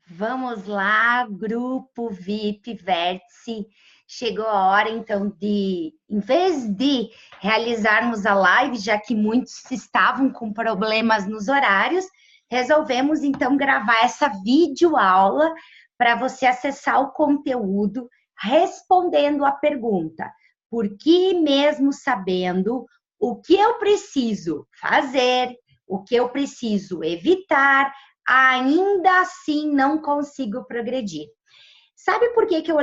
Vamos lá, grupo VIP Vértice. Chegou a hora, então, em vez de realizarmos a live, já que muitos estavam com problemas nos horários, resolvemos, então, gravar essa videoaula para você acessar o conteúdo respondendo a pergunta: por que, mesmo sabendo o que eu preciso fazer, o que eu preciso evitar, ainda assim não consigo progredir? Sabe por que eu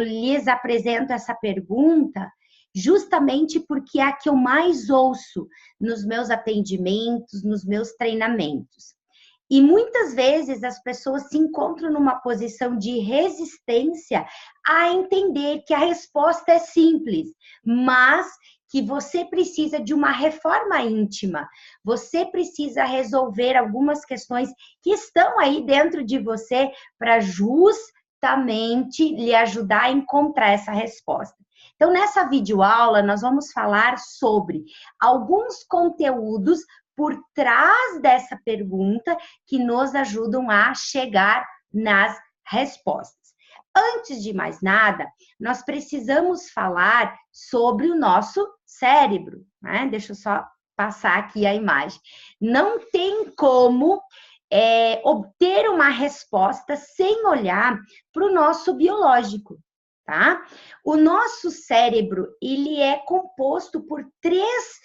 lhes apresento essa pergunta? Justamente porque é a que eu mais ouço nos meus atendimentos, nos meus treinamentos. E muitas vezes as pessoas se encontram numa posição de resistência a entender que a resposta é simples, mas que você precisa de uma reforma íntima. Você precisa resolver algumas questões que estão aí dentro de você para justamente lhe ajudar a encontrar essa resposta. Então, nessa videoaula, nós vamos falar sobre alguns conteúdos por trás dessa pergunta que nos ajudam a chegar nas respostas. Antes de mais nada, nós precisamos falar sobre o nosso cérebro, né? Deixa eu só passar aqui a imagem. Não tem como obter uma resposta sem olhar para o nosso biológico, tá? O nosso cérebro, ele é composto por três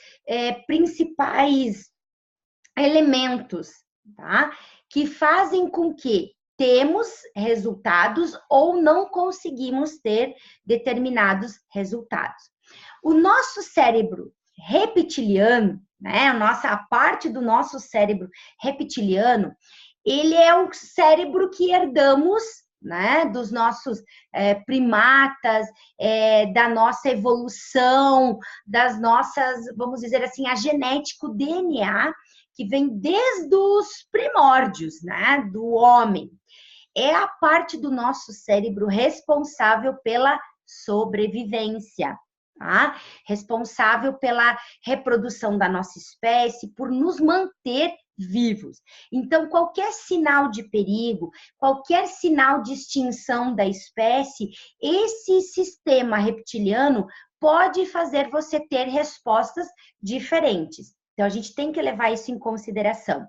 principais elementos, tá? Que fazem com que temos resultados ou não conseguimos ter determinados resultados. O nosso cérebro reptiliano, né? A parte do nosso cérebro reptiliano, ele é um cérebro que herdamos, né, dos nossos primatas, da nossa evolução, das nossas, vamos dizer assim, a genética, o DNA, que vem desde os primórdios, né, do homem. É a parte do nosso cérebro responsável pela sobrevivência, tá? Responsável pela reprodução da nossa espécie, por nos manter vivos. Então, qualquer sinal de perigo, qualquer sinal de extinção da espécie, esse sistema reptiliano pode fazer você ter respostas diferentes. Então, a gente tem que levar isso em consideração.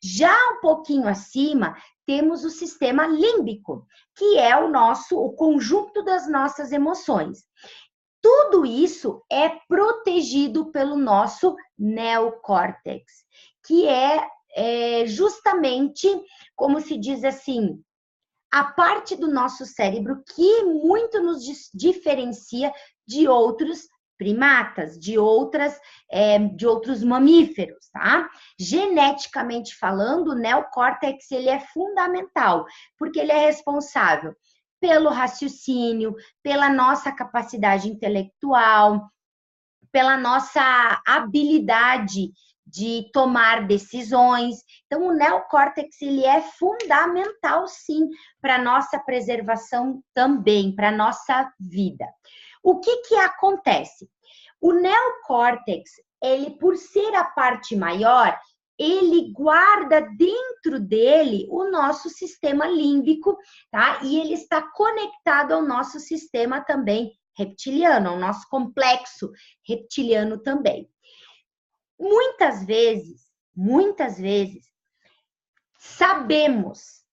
Já um pouquinho acima, temos o sistema límbico, que é o conjunto das nossas emoções. Tudo isso é protegido pelo nosso neocórtex, que é justamente, como se diz assim, a parte do nosso cérebro que muito nos diferencia de outros primatas, de outros mamíferos, tá? Geneticamente falando, o neocórtex, ele é fundamental, porque ele é responsável pelo raciocínio, pela nossa capacidade intelectual, pela nossa habilidade de tomar decisões. Então, o neocórtex, ele é fundamental, sim, para a nossa preservação também, para a nossa vida. O que acontece? O neocórtex, ele, por ser a parte maior, ele guarda dentro dele o nosso sistema límbico, tá? E ele está conectado ao nosso sistema também reptiliano, ao nosso complexo reptiliano também. Muitas vezes, sabemos,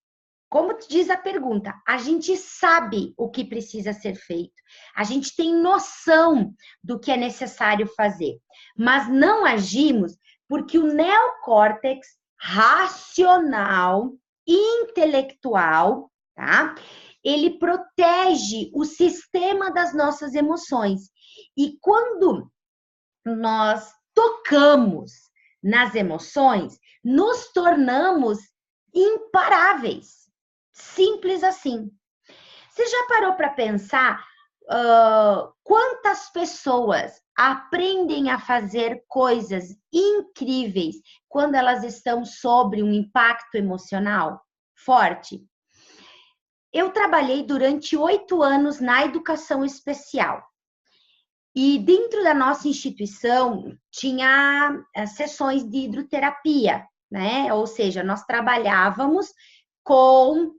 como diz a pergunta, a gente sabe o que precisa ser feito, a gente tem noção do que é necessário fazer, mas não agimos porque o neocórtex racional, intelectual, tá? Ele protege o sistema das nossas emoções. E quando nós tocamos nas emoções, nos tornamos imparáveis. Simples assim. Você já parou para pensar quantas pessoas aprendem a fazer coisas incríveis quando elas estão sob um impacto emocional forte? Eu trabalhei durante 8 anos na educação especial. E dentro da nossa instituição tinha sessões de hidroterapia, né? Ou seja, nós trabalhávamos com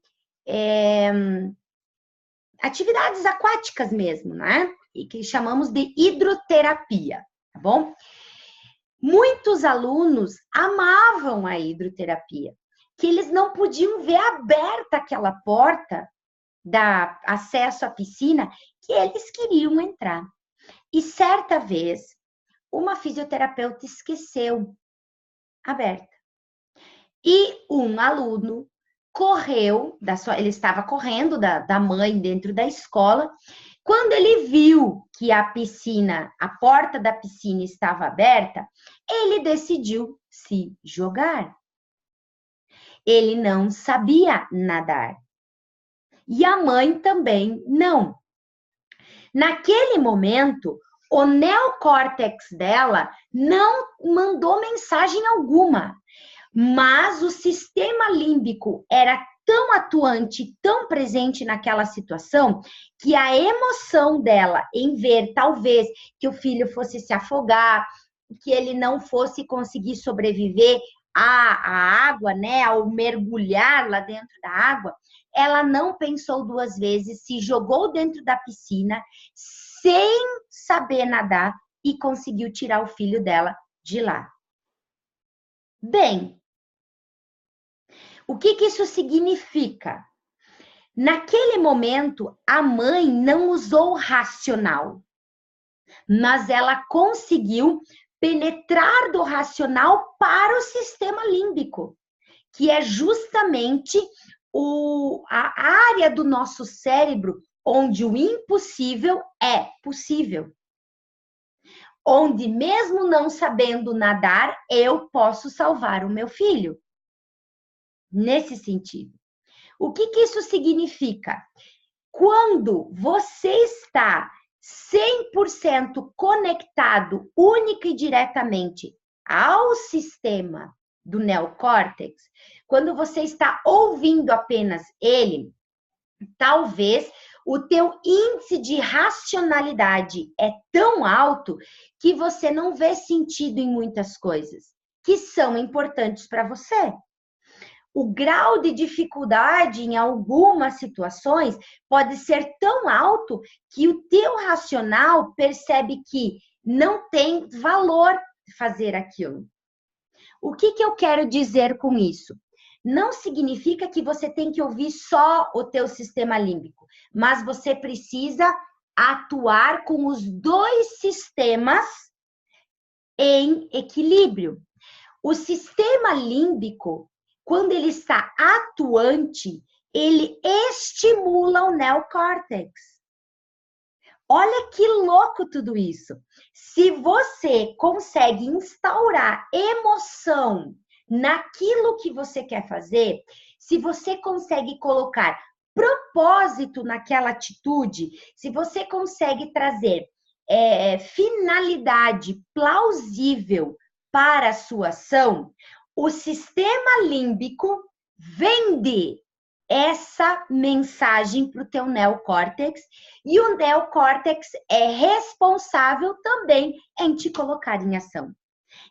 atividades aquáticas mesmo, né? E que chamamos de hidroterapia, tá bom? Muitos alunos amavam a hidroterapia, que eles não podiam ver aberta aquela porta da acesso à piscina, que eles queriam entrar. E certa vez, uma fisioterapeuta esqueceu aberta. E um aluno correu, ele estava correndo da mãe dentro da escola. Quando ele viu que a porta da piscina estava aberta, ele decidiu se jogar. Ele não sabia nadar. E a mãe também não. Naquele momento, o neocórtex dela não mandou mensagem alguma, mas o sistema límbico era tão atuante, tão presente naquela situação, que a emoção dela em ver, talvez, que o filho fosse se afogar, que ele não fosse conseguir sobreviver à água, né, ao mergulhar lá dentro da água, ela não pensou duas vezes, se jogou dentro da piscina, sem saber nadar, e conseguiu tirar o filho dela de lá. Bem, o que isso significa? Naquele momento, a mãe não usou o racional, mas ela conseguiu penetrar do racional para o sistema límbico, que é justamente a área do nosso cérebro onde o impossível é possível. Onde, mesmo não sabendo nadar, eu posso salvar o meu filho. Nesse sentido. O que isso significa? Quando você está 100% conectado, única e diretamente ao sistema do neocórtex, quando você está ouvindo apenas ele, talvez o teu índice de racionalidade é tão alto que você não vê sentido em muitas coisas que são importantes para você. O grau de dificuldade em algumas situações pode ser tão alto que o teu racional percebe que não tem valor fazer aquilo. O que eu quero dizer com isso? Não significa que você tem que ouvir só o teu sistema límbico, mas você precisa atuar com os dois sistemas em equilíbrio. O sistema límbico, quando ele está atuante, ele estimula o neocórtex. Olha que louco tudo isso. Se você consegue instaurar emoção naquilo que você quer fazer, se você consegue colocar propósito naquela atitude, se você consegue trazer finalidade plausível para a sua ação, o sistema límbico vende essa mensagem para o teu neocórtex e o neocórtex é responsável também em te colocar em ação.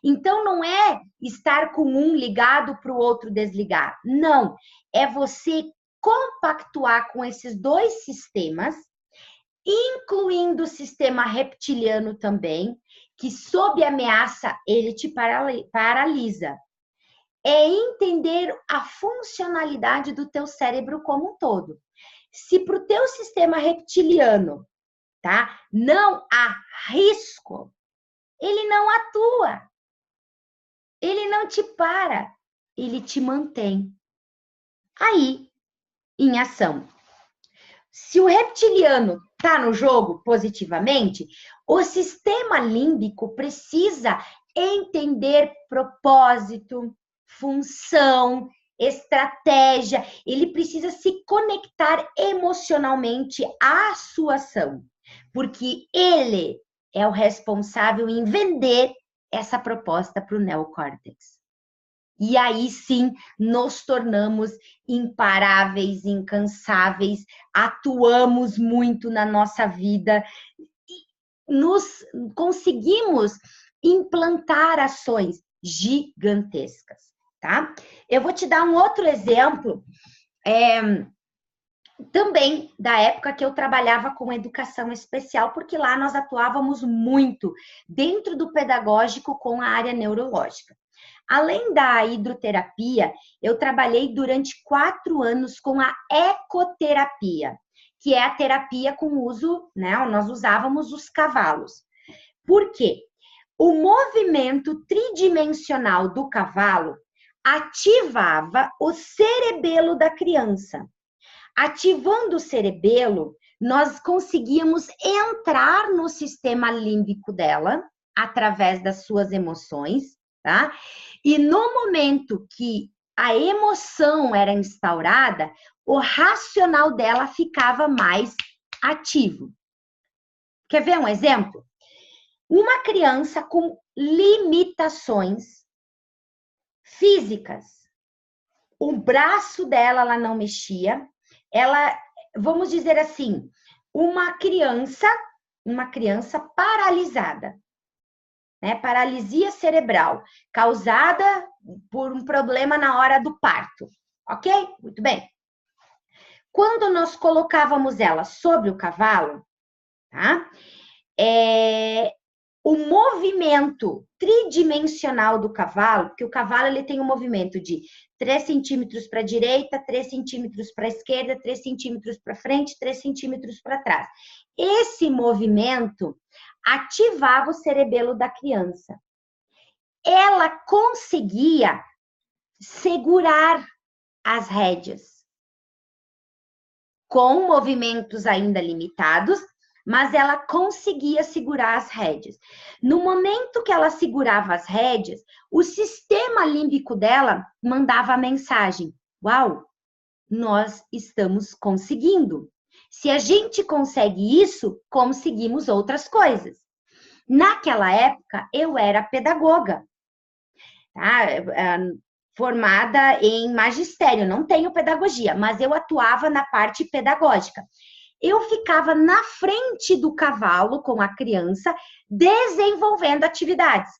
Então, não é estar com um ligado para o outro desligar. Não, é você compactuar com esses dois sistemas, incluindo o sistema reptiliano também, que sob ameaça ele te paralisa. É entender a funcionalidade do teu cérebro como um todo. Se para o teu sistema reptiliano, tá, não há risco, ele não atua. Ele não te para, ele te mantém aí em ação. Se o reptiliano está no jogo positivamente, o sistema límbico precisa entender propósito, função, estratégia, ele precisa se conectar emocionalmente à sua ação, porque ele é o responsável em vender essa proposta para o neocórtex. E aí sim, nos tornamos imparáveis, incansáveis, atuamos muito na nossa vida, e conseguimos implantar ações gigantescas, tá? Eu vou te dar um outro exemplo também da época que eu trabalhava com educação especial, porque lá nós atuávamos muito dentro do pedagógico com a área neurológica. Além da hidroterapia, eu trabalhei durante 4 anos com a ecoterapia, que é a terapia com uso, né? Nós usávamos os cavalos. Por quê? O movimento tridimensional do cavalo ativava o cerebelo da criança. Ativando o cerebelo, nós conseguíamos entrar no sistema límbico dela, através das suas emoções, tá? E no momento que a emoção era instaurada, o racional dela ficava mais ativo. Quer ver um exemplo? Uma criança com limitações físicas, o braço dela ela não mexia, ela, vamos dizer assim, uma criança paralisada, né? Paralisia cerebral, causada por um problema na hora do parto, ok? Muito bem. Quando nós colocávamos ela sobre o cavalo, tá? O movimento tridimensional do cavalo, porque o cavalo ele tem um movimento de 3 centímetros para a direita, 3 centímetros para a esquerda, 3 centímetros para frente, 3 centímetros para trás. Esse movimento ativava o cerebelo da criança. Ela conseguia segurar as rédeas com movimentos ainda limitados, mas ela conseguia segurar as rédeas. No momento que ela segurava as rédeas, o sistema límbico dela mandava a mensagem: uau, nós estamos conseguindo. Se a gente consegue isso, conseguimos outras coisas. Naquela época, eu era pedagoga, tá? Formada em magistério, não tenho pedagogia, mas eu atuava na parte pedagógica. Eu ficava na frente do cavalo com a criança, desenvolvendo atividades.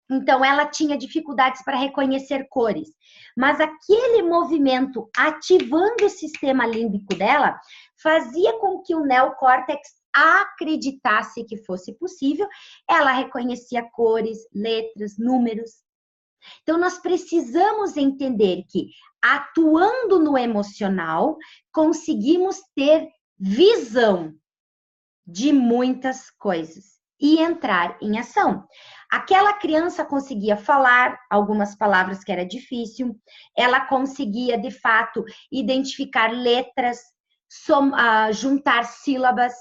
Então, ela tinha dificuldades para reconhecer cores, mas aquele movimento ativando o sistema límbico dela fazia com que o neocórtex acreditasse que fosse possível. Ela reconhecia cores, letras, números. Então, nós precisamos entender que, atuando no emocional, conseguimos ter visão de muitas coisas e entrar em ação. Aquela criança conseguia falar algumas palavras que era difícil, ela conseguia, de fato, identificar letras, juntar sílabas.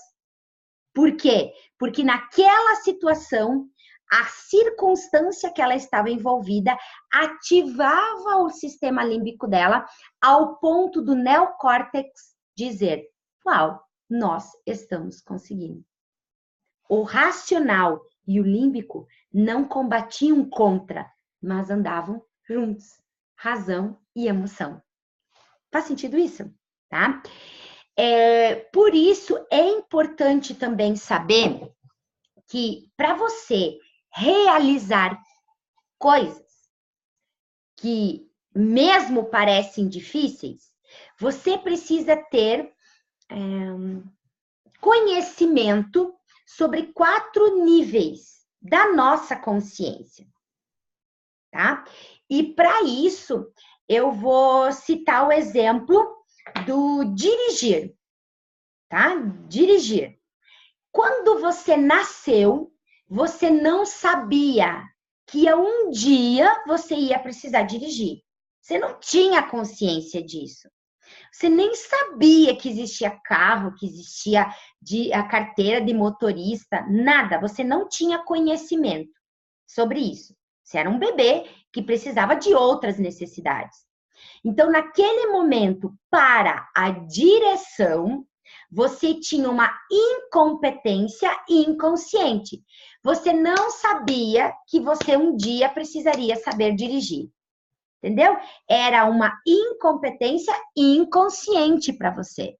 Por quê? Porque naquela situação, a circunstância que ela estava envolvida ativava o sistema límbico dela ao ponto do neocórtex dizer: uau, nós estamos conseguindo. O racional e o límbico não combatiam contra, mas andavam juntos. Razão e emoção. Faz sentido isso? Tá? Por isso, é importante também saber que para você realizar coisas que mesmo parecem difíceis, você precisa ter conhecimento sobre 4 níveis da nossa consciência, tá? E para isso, eu vou citar o exemplo do dirigir, tá? Dirigir. Quando você nasceu, você não sabia que um dia você ia precisar dirigir. Você não tinha consciência disso. Você nem sabia que existia carro, que existia a carteira de motorista, nada. Você não tinha conhecimento sobre isso. Você era um bebê que precisava de outras necessidades. Então, naquele momento, para a direção, você tinha uma incompetência inconsciente. Você não sabia que você um dia precisaria saber dirigir. Entendeu? Era uma incompetência inconsciente para você.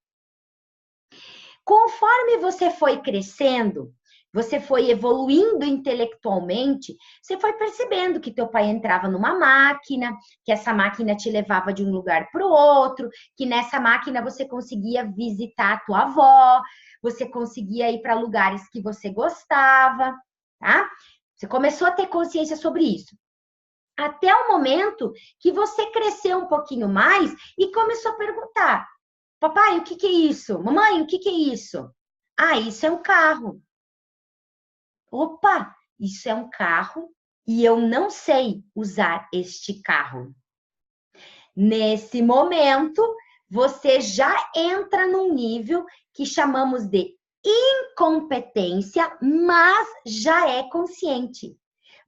Conforme você foi crescendo, você foi evoluindo intelectualmente, você foi percebendo que teu pai entrava numa máquina, que essa máquina te levava de um lugar para o outro, que nessa máquina você conseguia visitar a tua avó, você conseguia ir para lugares que você gostava, tá? Você começou a ter consciência sobre isso. Até o momento que você cresceu um pouquinho mais e começou a perguntar: papai, o que que é isso? Mamãe, o que que é isso? Ah, isso é um carro. Opa, isso é um carro e eu não sei usar este carro. Nesse momento, você já entra num nível que chamamos de incompetência, mas já é consciente.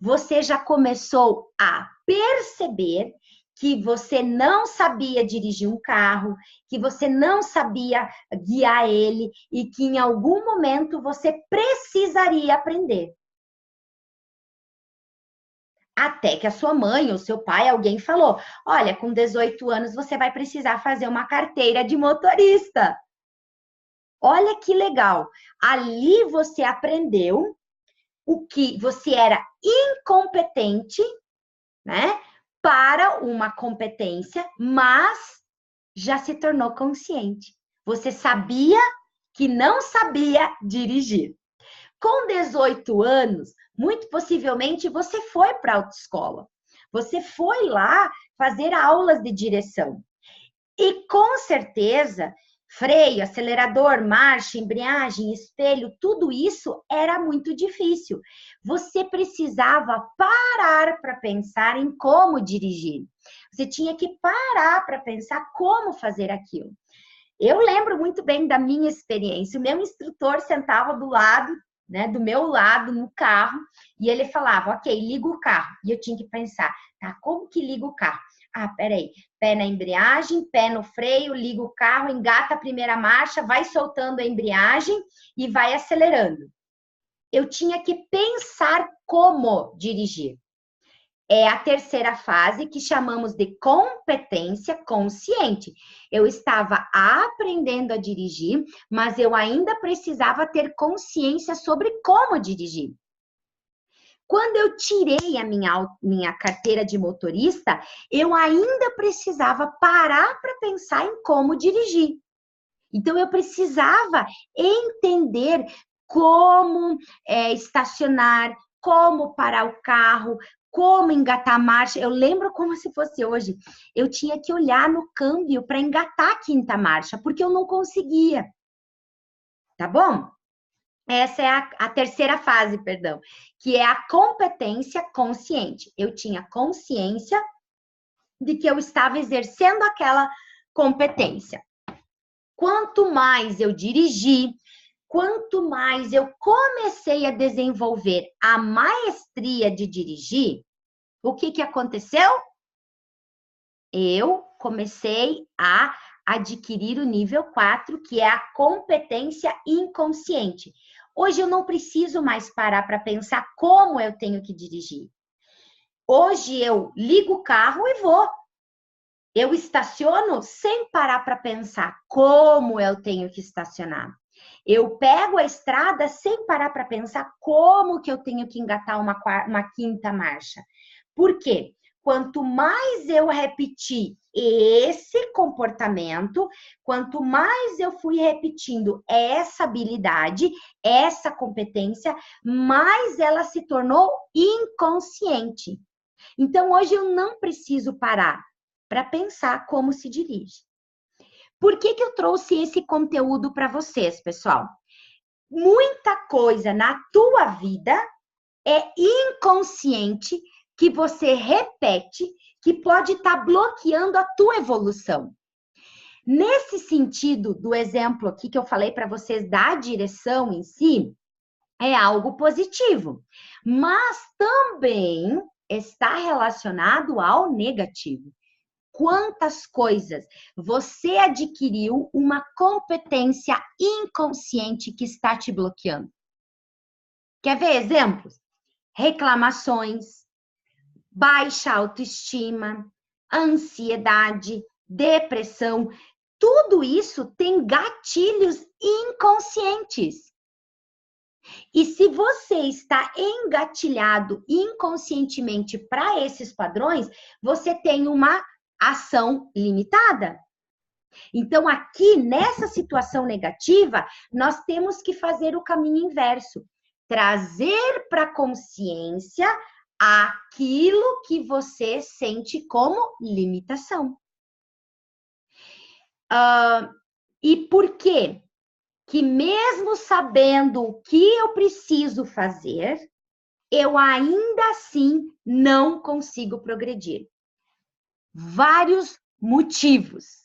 Você já começou a perceber que você não sabia dirigir um carro, que você não sabia guiar ele e que em algum momento você precisaria aprender. Até que a sua mãe ou seu pai, alguém falou: olha, com 18 anos você vai precisar fazer uma carteira de motorista. Olha que legal. Ali você aprendeu o que você era incompetente, né? Para uma competência, mas já se tornou consciente. Você sabia que não sabia dirigir. Com 18 anos, muito possivelmente você foi para a autoescola. Você foi lá fazer aulas de direção. E com certeza, freio, acelerador, marcha, embreagem, espelho, tudo isso era muito difícil. Você precisava parar para pensar em como dirigir. Você tinha que parar para pensar como fazer aquilo. Eu lembro muito bem da minha experiência. O meu instrutor sentava do lado, né, do meu lado no carro, e ele falava: ok, liga o carro. E eu tinha que pensar: tá, como que liga o carro? Ah, peraí, pé na embreagem, pé no freio, liga o carro, engata a primeira marcha, vai soltando a embreagem e vai acelerando. Eu tinha que pensar como dirigir. É a terceira fase que chamamos de competência consciente. Eu estava aprendendo a dirigir, mas eu ainda precisava ter consciência sobre como dirigir. Quando eu tirei a minha carteira de motorista, eu ainda precisava parar para pensar em como dirigir. Então, eu precisava entender como estacionar, como parar o carro, como engatar a marcha. Eu lembro como se fosse hoje. Eu tinha que olhar no câmbio para engatar a quinta marcha, porque eu não conseguia. Tá bom? Essa é a terceira fase, perdão, que é a competência consciente. Eu tinha consciência de que eu estava exercendo aquela competência. Quanto mais eu dirigi, quanto mais eu comecei a desenvolver a maestria de dirigir, o que aconteceu? Eu comecei a adquirir o nível 4, que é a competência inconsciente. Hoje eu não preciso mais parar para pensar como eu tenho que dirigir. Hoje eu ligo o carro e vou. Eu estaciono sem parar para pensar como eu tenho que estacionar. Eu pego a estrada sem parar para pensar como que eu tenho que engatar uma quinta marcha. Por quê? Quanto mais eu repetir esse comportamento, quanto mais eu fui repetindo essa habilidade, essa competência, mais ela se tornou inconsciente. Então, hoje eu não preciso parar para pensar como se dirige. Por que eu trouxe esse conteúdo para vocês, pessoal? Muita coisa na tua vida é inconsciente que você repete, que pode estar bloqueando a tua evolução. Nesse sentido do exemplo aqui que eu falei para vocês da direção em si, é algo positivo, mas também está relacionado ao negativo. Quantas coisas você adquiriu uma competência inconsciente que está te bloqueando? Quer ver exemplos? Reclamações, baixa autoestima, ansiedade, depressão. Tudo isso tem gatilhos inconscientes. E se você está engatilhado inconscientemente para esses padrões, você tem uma ação limitada. Então, aqui nessa situação negativa, nós temos que fazer o caminho inverso, trazer para a consciência aquilo que você sente como limitação. E por quê? Que mesmo sabendo o que eu preciso fazer, eu ainda assim não consigo progredir. Vários motivos.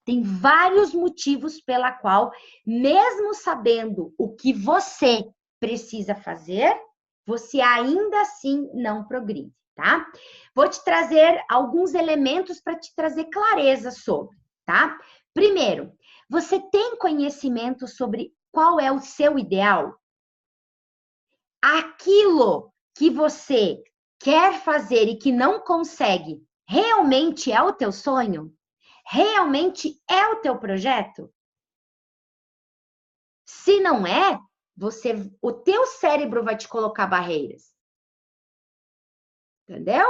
Tem vários motivos pela qual, mesmo sabendo o que você precisa fazer, você ainda assim não progride, tá? Vou te trazer alguns elementos para te trazer clareza sobre, tá? Primeiro, você tem conhecimento sobre qual é o seu ideal? Aquilo que você quer fazer e que não consegue, realmente é o teu sonho? Realmente é o teu projeto? Se não é, o teu cérebro vai te colocar barreiras. Entendeu?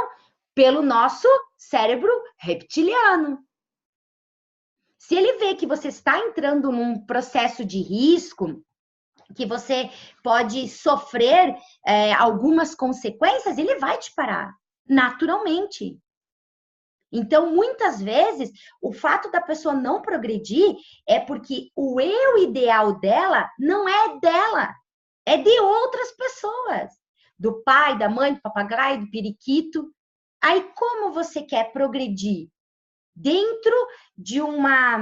Pelo nosso cérebro reptiliano. Se ele vê que você está entrando num processo de risco, que você pode sofrer algumas consequências, ele vai te parar, naturalmente. Então, muitas vezes, o fato da pessoa não progredir é porque o eu ideal dela não é dela, é de outras pessoas. Do pai, da mãe, do papagaio, do periquito. Aí, como você quer progredir dentro de uma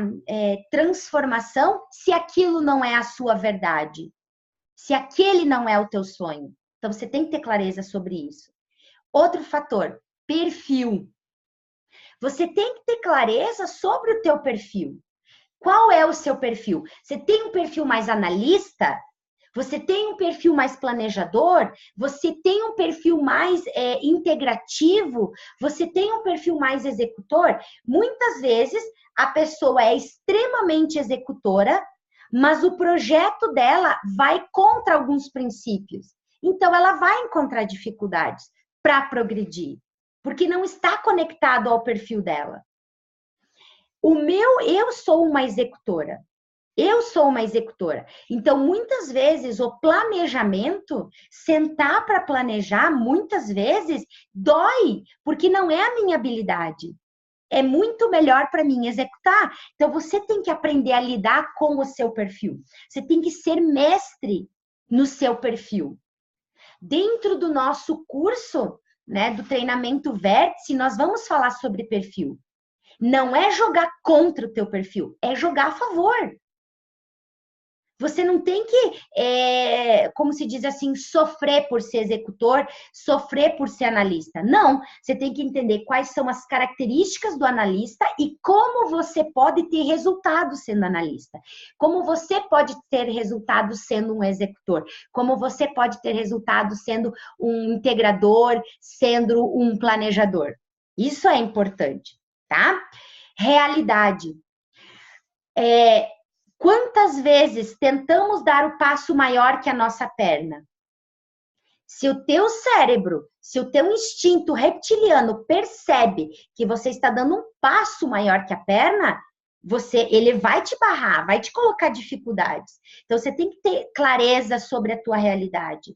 transformação se aquilo não é a sua verdade? Se aquele não é o teu sonho? Então, você tem que ter clareza sobre isso. Outro fator, perfil. Você tem que ter clareza sobre o teu perfil. Qual é o seu perfil? Você tem um perfil mais analista? Você tem um perfil mais planejador? Você tem um perfil mais integrativo? Você tem um perfil mais executor? Muitas vezes a pessoa é extremamente executora, mas o projeto dela vai contra alguns princípios. Então ela vai encontrar dificuldades para progredir, porque não está conectado ao perfil dela. Eu sou uma executora. Eu sou uma executora. Então, muitas vezes, o planejamento, sentar para planejar, muitas vezes, dói, porque não é a minha habilidade. É muito melhor para mim executar. Então, você tem que aprender a lidar com o seu perfil. Você tem que ser mestre no seu perfil. Dentro do nosso curso, né, do treinamento Vértice, nós vamos falar sobre perfil. Não é jogar contra o teu perfil, é jogar a favor. Você não tem que, como se diz assim, sofrer por ser executor, sofrer por ser analista. Não, você tem que entender quais são as características do analista e como você pode ter resultado sendo analista. Como você pode ter resultado sendo um executor. Como você pode ter resultado sendo um integrador, sendo um planejador. Isso é importante, tá? Realidade. Quantas vezes tentamos dar o passo maior que a nossa perna? Se o teu cérebro, se o teu instinto reptiliano percebe que você está dando um passo maior que a perna, ele vai te barrar, vai te colocar dificuldades. Então, você tem que ter clareza sobre a tua realidade.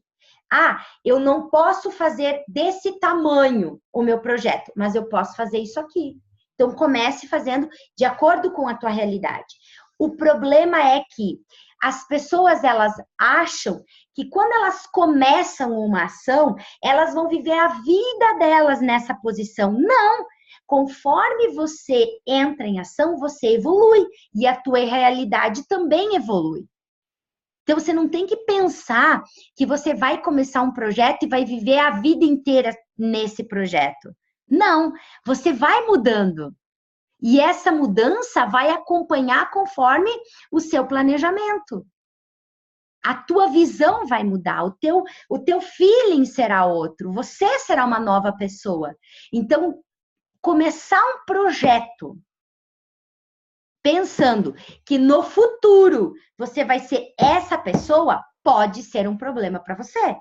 Ah, eu não posso fazer desse tamanho o meu projeto, mas eu posso fazer isso aqui. Então, comece fazendo de acordo com a tua realidade. O problema é que as pessoas, elas acham que quando elas começam uma ação, elas vão viver a vida delas nessa posição. Não! Conforme você entra em ação, você evolui e a tua realidade também evolui. Então, você não tem que pensar que você vai começar um projeto e vai viver a vida inteira nesse projeto. Não, você vai mudando. E essa mudança vai acompanhar conforme o seu planejamento. A tua visão vai mudar, o teu feeling será outro, você será uma nova pessoa. Então, começar um projeto pensando que no futuro você vai ser essa pessoa, pode ser um problema para você.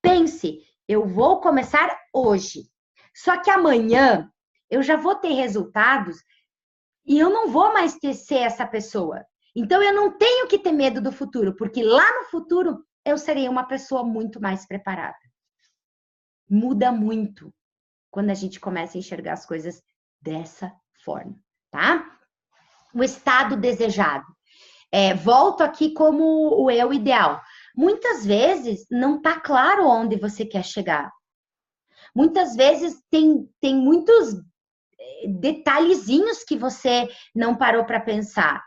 Pense, eu vou começar hoje. Só que amanhã eu já vou ter resultados e eu não vou mais ser essa pessoa. Então eu não tenho que ter medo do futuro, porque lá no futuro eu serei uma pessoa muito mais preparada. Muda muito quando a gente começa a enxergar as coisas dessa forma, tá? O estado desejado. Volto aqui como o eu ideal. Muitas vezes não está claro onde você quer chegar. Muitas vezes tem muitos detalhezinhos que você não parou para pensar.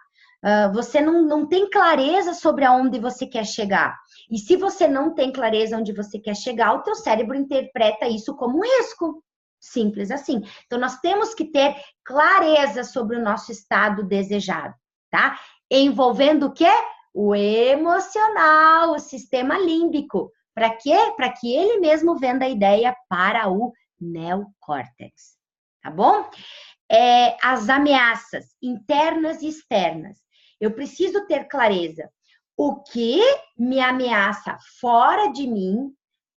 Você não tem clareza sobre aonde você quer chegar. E se você não tem clareza onde você quer chegar, o teu cérebro interpreta isso como um risco. Simples assim. Então, nós temos que ter clareza sobre o nosso estado desejado, tá? Envolvendo o quê? O emocional, o sistema límbico. Para quê? Para que ele mesmo venda a ideia para o neocórtex. Tá bom? As ameaças internas e externas. Eu preciso ter clareza. O que me ameaça fora de mim,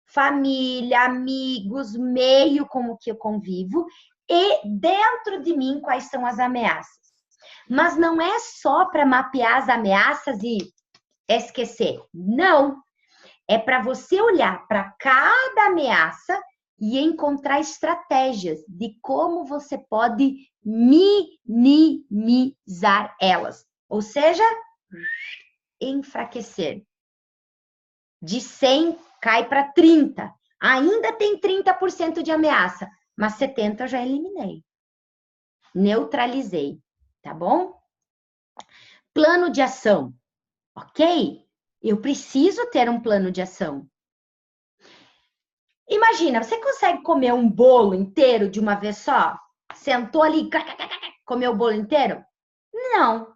família, amigos, meio com o que eu convivo, e dentro de mim, quais são as ameaças. Mas não é só para mapear as ameaças e esquecer. Não. É para você olhar para cada ameaça e encontrar estratégias de como você pode minimizar elas. Ou seja, enfraquecer. De 100 cai para 30. Ainda tem 30% de ameaça, mas 70% eu já eliminei. Neutralizei, tá bom? Plano de ação, ok? Eu preciso ter um plano de ação. Imagina, você consegue comer um bolo inteiro de uma vez só? Sentou ali, comeu o bolo inteiro? Não.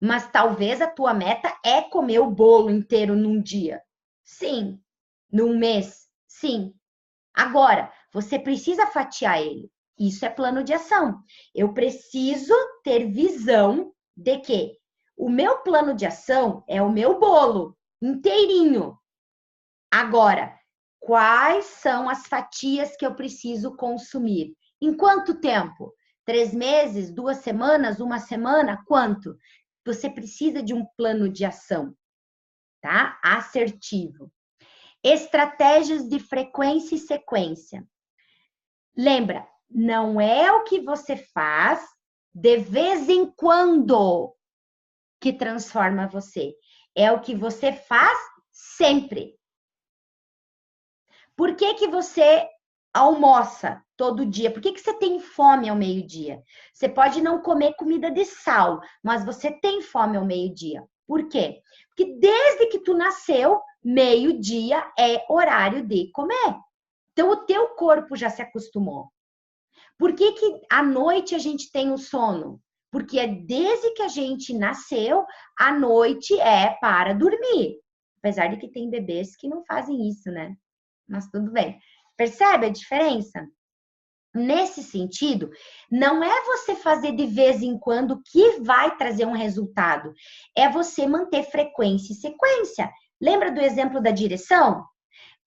Mas talvez a tua meta é comer o bolo inteiro num dia. Sim. Num mês? Sim. Agora, você precisa fatiar ele. Isso é plano de ação. Eu preciso ter visão de que o meu plano de ação é o meu bolo inteirinho. Agora, quais são as fatias que eu preciso consumir? Em quanto tempo? 3 meses? 2 semanas? 1 semana? Quanto? Você precisa de um plano de ação, tá? Assertivo. Estratégias de frequência e sequência. Lembra, não é o que você faz de vez em quando que transforma você. É o que você faz sempre. Por que você almoça todo dia? Por que você tem fome ao meio-dia? Você pode não comer comida de sal, mas você tem fome ao meio-dia. Por quê? Porque desde que tu nasceu, meio-dia é horário de comer. Então, o teu corpo já se acostumou. Por que à noite a gente tem o sono? Porque desde que a gente nasceu, a noite é para dormir. Apesar de que tem bebês que não fazem isso, né? Mas tudo bem. Percebe a diferença? Nesse sentido, não é você fazer de vez em quando que vai trazer um resultado. É você manter frequência e sequência. Lembra do exemplo da direção?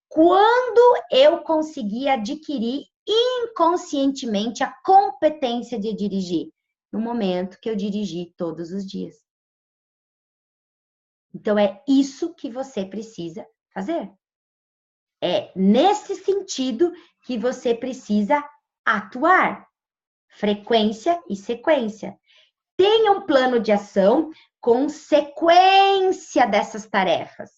Quando eu consegui adquirir inconscientemente a competência de dirigir? No momento que eu dirigi todos os dias. Então, é isso que você precisa fazer. É nesse sentido que você precisa atuar. Frequência e sequência. Tenha um plano de ação com sequência dessas tarefas.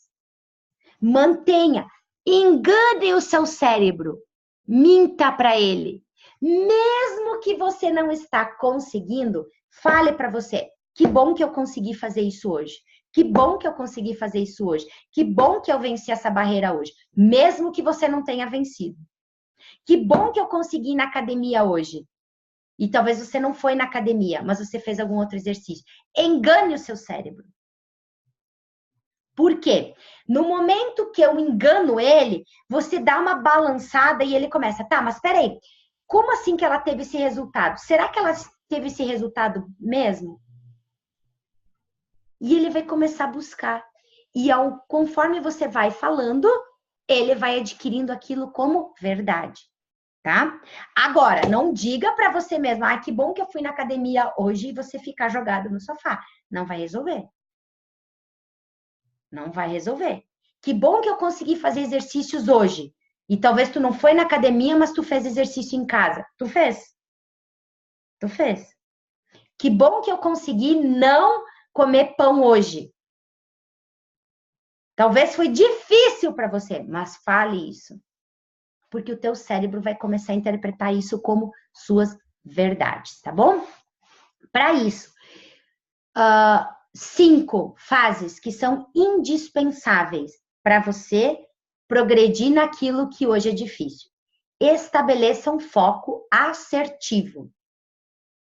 Mantenha, engane o seu cérebro. Minta para ele. Mesmo que você não está conseguindo, fale para você: que bom que eu consegui fazer isso hoje. Que bom que eu consegui fazer isso hoje. Que bom que eu venci essa barreira hoje. Mesmo que você não tenha vencido. Que bom que eu consegui ir na academia hoje. E talvez você não foi na academia, mas você fez algum outro exercício. Engane o seu cérebro. Por quê? No momento que eu engano ele, você dá uma balançada e ele começa, tá, mas peraí, como assim que ela teve esse resultado? Será que ela teve esse resultado mesmo? E ele vai começar a buscar. E conforme você vai falando, ele vai adquirindo aquilo como verdade, tá? Agora, não diga para você mesmo, que bom que eu fui na academia hoje e você ficar jogado no sofá. Não vai resolver. Não vai resolver. Que bom que eu consegui fazer exercícios hoje. E talvez tu não foi na academia, mas tu fez exercício em casa. Tu fez? Tu fez. Que bom que eu consegui não comer pão hoje. Talvez foi difícil para você, mas fale isso. Porque o teu cérebro vai começar a interpretar isso como suas verdades, tá bom? Para isso, 5 fases que são indispensáveis para você progredir naquilo que hoje é difícil. Estabeleça um foco assertivo.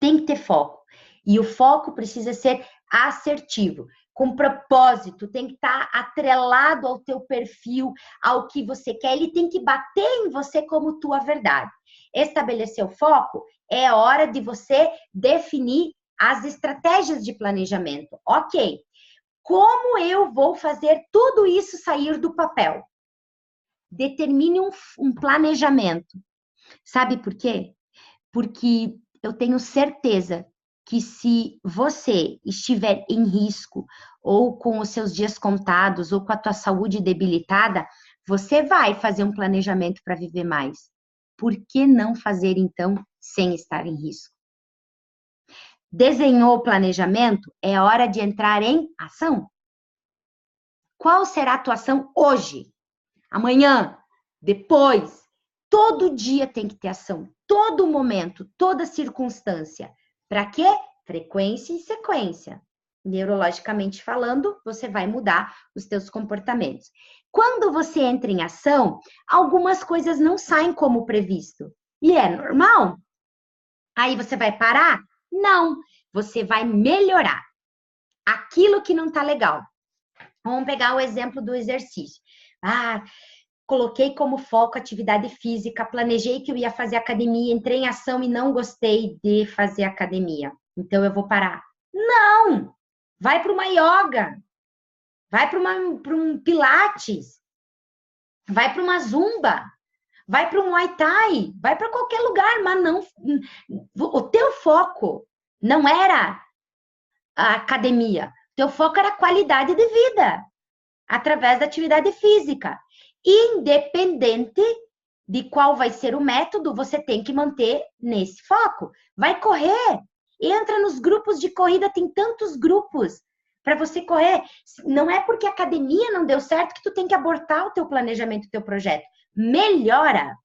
Tem que ter foco. E o foco precisa ser assertivo, com propósito, tem que estar atrelado ao teu perfil, ao que você quer, ele tem que bater em você como tua verdade. Estabelecer o foco é hora de você definir as estratégias de planejamento. Ok, como eu vou fazer tudo isso sair do papel? Determine um planejamento. Sabe por quê? Porque eu tenho certeza que se você estiver em risco, ou com os seus dias contados, ou com a tua saúde debilitada, você vai fazer um planejamento para viver mais. Por que não fazer, então, sem estar em risco? Desenhou o planejamento? É hora de entrar em ação. Qual será a tua ação hoje? Amanhã? Depois? Todo dia tem que ter ação. Todo momento, toda circunstância. Para quê? Frequência e sequência. Neurologicamente falando, você vai mudar os teus comportamentos. Quando você entra em ação, algumas coisas não saem como previsto. E é normal. Aí você vai parar? Não. Você vai melhorar aquilo que não está legal. Vamos pegar o exemplo do exercício. Coloquei como foco atividade física, planejei que eu ia fazer academia, entrei em ação e não gostei de fazer academia. Então eu vou parar. Não! Vai para uma yoga, vai para um pilates, vai para uma zumba, vai para um muay thai, vai para qualquer lugar, mas não. O teu foco não era a academia, o teu foco era a qualidade de vida através da atividade física. Independente de qual vai ser o método, você tem que manter nesse foco. Vai correr, entra nos grupos de corrida, tem tantos grupos para você correr. Não é porque a academia não deu certo que tu tem que abortar o teu planejamento, o teu projeto. Melhora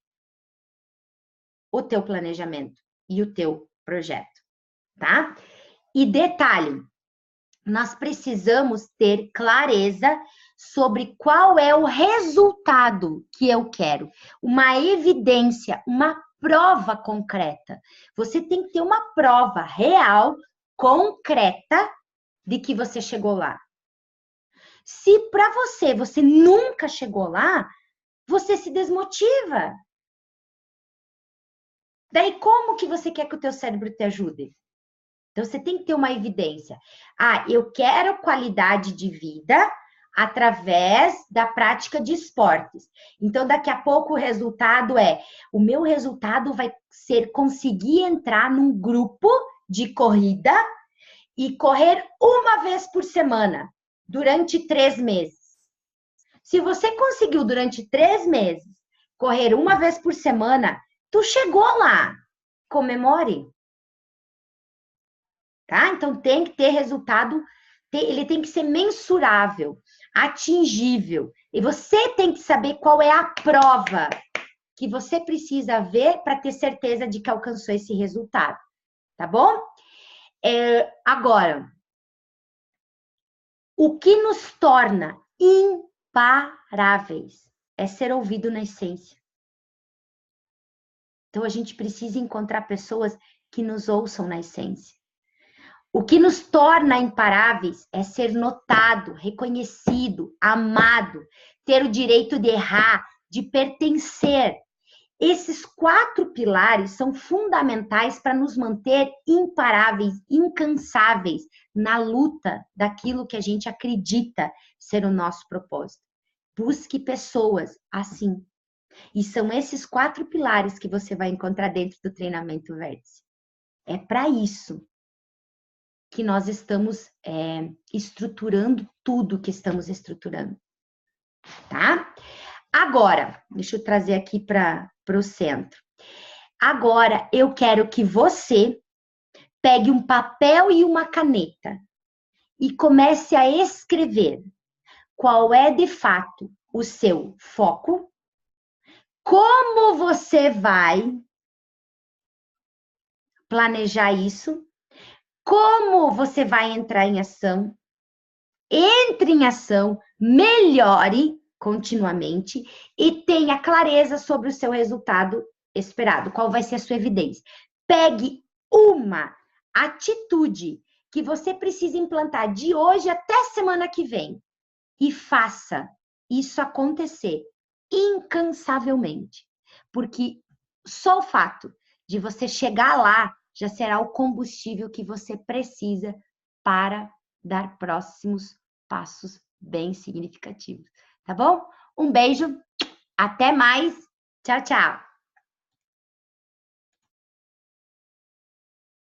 o teu planejamento e o teu projeto, tá? E detalhe, nós precisamos ter clareza sobre qual é o resultado que eu quero. Uma evidência, uma prova concreta. Você tem que ter uma prova real, concreta, de que você chegou lá. Se para você nunca chegou lá, você se desmotiva. Daí como que você quer que o teu cérebro te ajude? Então, você tem que ter uma evidência. Eu quero qualidade de vida através da prática de esportes. Então, daqui a pouco o meu resultado vai ser conseguir entrar num grupo de corrida e correr uma vez por semana, durante 3 meses. Se você conseguiu durante 3 meses correr uma vez por semana, tu chegou lá. Comemore. Tá? Então tem que ter resultado, ele tem que ser mensurável, atingível. E você tem que saber qual é a prova que você precisa ver para ter certeza de que alcançou esse resultado. Tá bom? Agora, o que nos torna imparáveis é ser ouvido na essência. Então a gente precisa encontrar pessoas que nos ouçam na essência. O que nos torna imparáveis é ser notado, reconhecido, amado, ter o direito de errar, de pertencer. Esses 4 pilares são fundamentais para nos manter imparáveis, incansáveis na luta daquilo que a gente acredita ser o nosso propósito. Busque pessoas assim. E são esses 4 pilares que você vai encontrar dentro do treinamento Vértice. É para isso que nós estamos estruturando tudo que estamos estruturando, tá? Agora, deixa eu trazer aqui para o centro. Agora, eu quero que você pegue um papel e uma caneta e comece a escrever qual é, de fato, o seu foco, como você vai planejar isso, como você vai entrar em ação, entre em ação, melhore continuamente e tenha clareza sobre o seu resultado esperado, qual vai ser a sua evidência. Pegue uma atitude que você precisa implantar de hoje até semana que vem e faça isso acontecer incansavelmente, porque só o fato de você chegar lá já será o combustível que você precisa para dar próximos passos bem significativos, tá bom? Um beijo, até mais, tchau, tchau!